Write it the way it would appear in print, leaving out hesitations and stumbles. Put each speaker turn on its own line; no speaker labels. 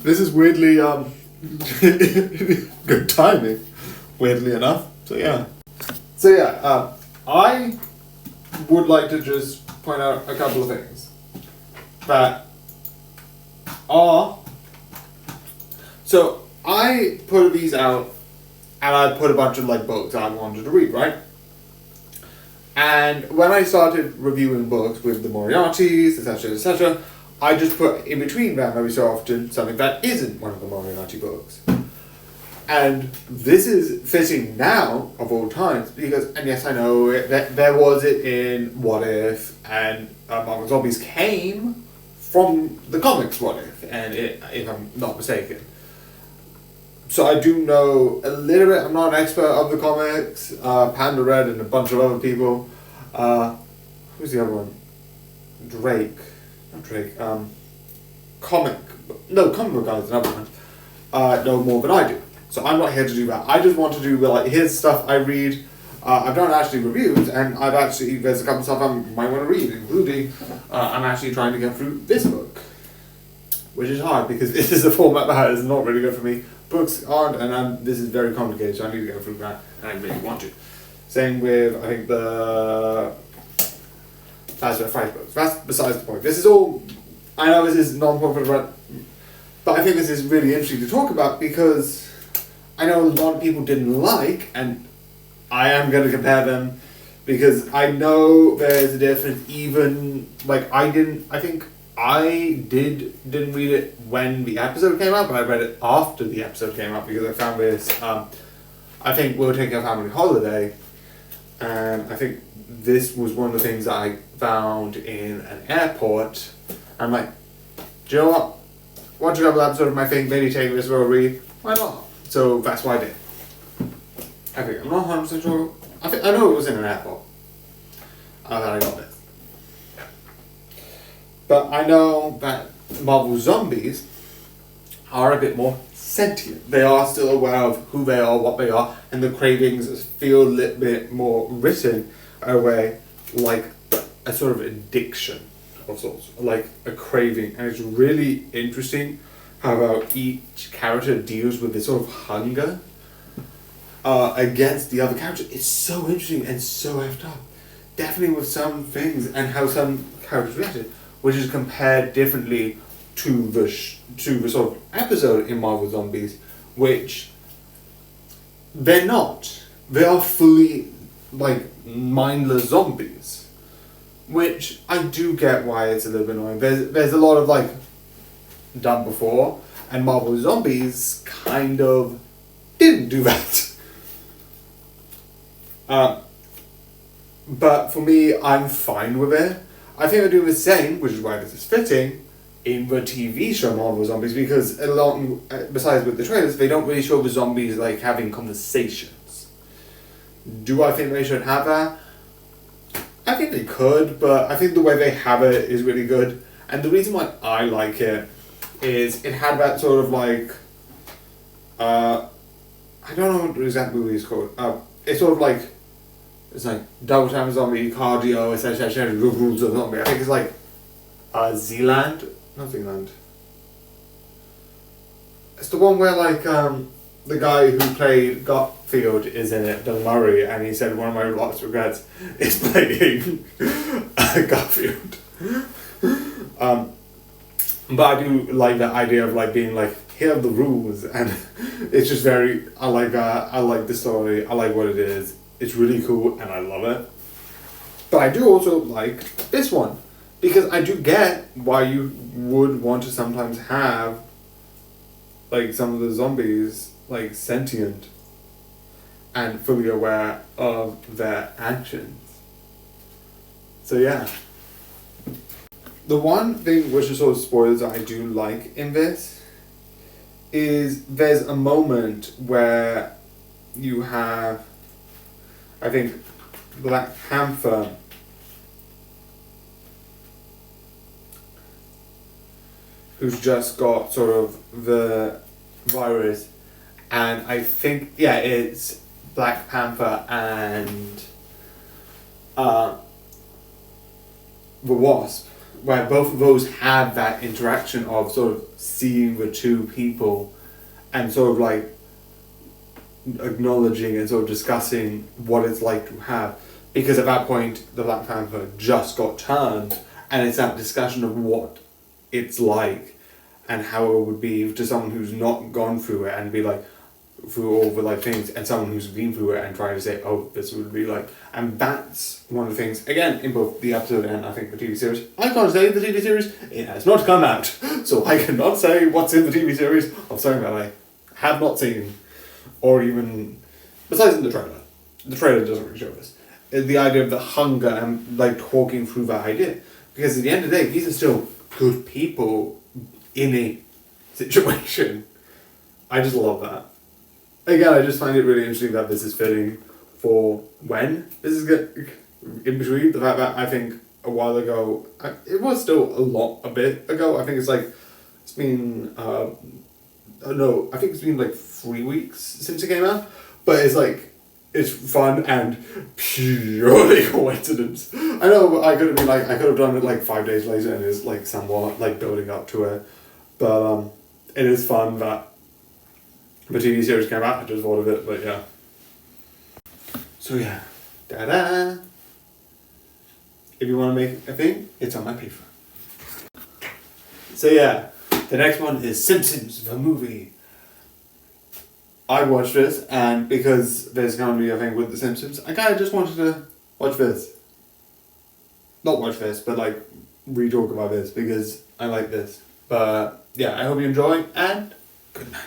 This is weirdly good timing, weirdly enough. So yeah. I would like to just point out a couple of things that are. So I put these out, and I put a bunch of like books I wanted to read, right? And when I started reviewing books with the Moriartys, etc., I just put in between them every so often something that isn't one of the Moriarty books. And this is fitting now, of all times, because, and yes, I know, there was it in What If, and Marvel Zombies came from the comics What If, and if I'm not mistaken. So I do know a little bit. I'm not an expert of the comics. Panda Red and a bunch of other people. Who's the other one? Drake. Not Drake. Comic book guy is another one. Know more than I do. So I'm not here to do that. I just want to do like his stuff I read. I've done actually reviews, and there's a couple of stuff I might want to read, including I'm actually trying to get through this book, which is hard because this is a format that is not really good for me. Books aren't, and this is very complicated, so I need to go through that, and I really want to. Same with, I think, the Fazbear Fright books. That's besides the point. This is all, I know this is non-profit, but I think this is really interesting to talk about because I know a lot of people didn't like, and I am going to compare them because I know there's a difference. Even, like, I didn't read it when the episode came out, but I read it after the episode came out because I found this, I think we were taking a family holiday, and I think this was one of the things that I found in an airport. I'm like, do you know what? Watch a couple episodes of my thing, maybe take this for a read. Why not? So that's what I did. I think, I'm not 100% sure. I know it was in an airport that I got this. But I know that Marvel Zombies are a bit more sentient. They are still aware of who they are, what they are, and the cravings feel a little bit more written away, like a sort of addiction of sorts, like a craving. And it's really interesting how each character deals with this sort of hunger against the other character. It's so interesting and so effed up. Definitely with some things and how some characters reacted, which is compared differently to the sort of episode in Marvel Zombies, which they're not. They are fully like mindless zombies, which I do get why it's a little bit annoying. There's a lot of like done before, and Marvel Zombies kind of didn't do that. But for me, I'm fine with it. I think they're doing the same, which is why this is fitting, in the TV show Marvel Zombies, because besides with the trailers, they don't really show the zombies like having conversations. Do I think they should have that? I think they could, but I think the way they have it is really good. And the reason why I like it is it had that sort of like, I don't know what the exact movie is called. It's sort of like, it's like Double Time Zombie, Cardio, etc. Rules of Zombie. I think it's like Zealand? Not Zealand. It's the one where like the guy who played Garfield is in it, Bill Murray, and he said one of my last regrets is playing Garfield. But I do like that idea of like being like, here are the rules, and it's just very, I like that, I like the story, I like what it is, it's really cool, and I love it. But I do also like this one, because I do get why you would want to sometimes have like some of the zombies like sentient and fully aware of their actions. So yeah. The one thing which is sort of spoilers that I do like in this is there's a moment where you have, I think, Black Panther who's just got sort of the virus, and I think, yeah, it's Black Panther and the Wasp, where both of those have that interaction of sort of seeing the two people and sort of like acknowledging and sort of discussing what it's like to have, because at that point the Black Panther just got turned, and it's that discussion of what it's like and how it would be to someone who's not gone through it and be like through all the like things, and someone who's been through it and trying to say, oh, this would be like. And that's one of the things, again, in both the episode and I think the TV series. I can't say the TV series, it has not come out, so I cannot say what's in the TV series of something that I have not seen, or even, besides in the trailer. The trailer doesn't really show this. The idea of the hunger and like talking through that idea. Because at the end of the day, these are still good people in a situation. I just love that. Again, I just find it really interesting that this is fitting for when this is in between the fact that I think a while ago, it was still a bit ago. I think it's like, it's been, no, I think it's been like 3 weeks since it came out, but it's like, it's fun and purely coincidence. I know I could have been like, I could have done it like 5 days later and it's like somewhat like building up to it, but it is fun that the TV series came out. I just thought of it, but yeah. So yeah, da-da! If you want to make a thing, it's on my paper. So yeah, the next one is Simpsons, the movie. I watched this, and because there's going to be a thing with The Simpsons, I kind of just wanted to watch this. Not watch this, but like re-talk about this, because I like this. But yeah, I hope you enjoy, and good night.